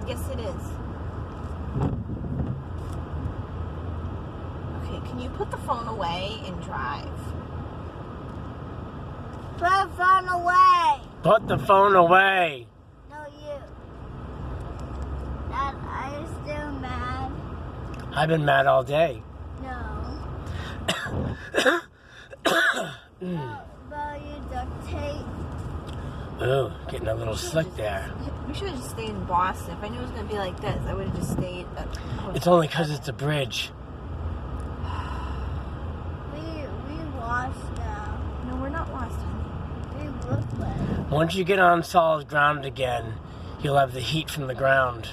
Yes, it is. Okay, can you put the phone away and drive? Put the phone away. Put the phone away. No, you. Dad, are you still mad? I've been mad all day. No. About your duct tape. Ooh, getting a little slick there. We should have just stayed in Boston. If I knew it was going to be like this, I would have just stayed at the hotel. It's only because it's a bridge. We lost now. No, we're not lost, honey. We look like. Once you get on solid ground again, you'll have the heat from the ground.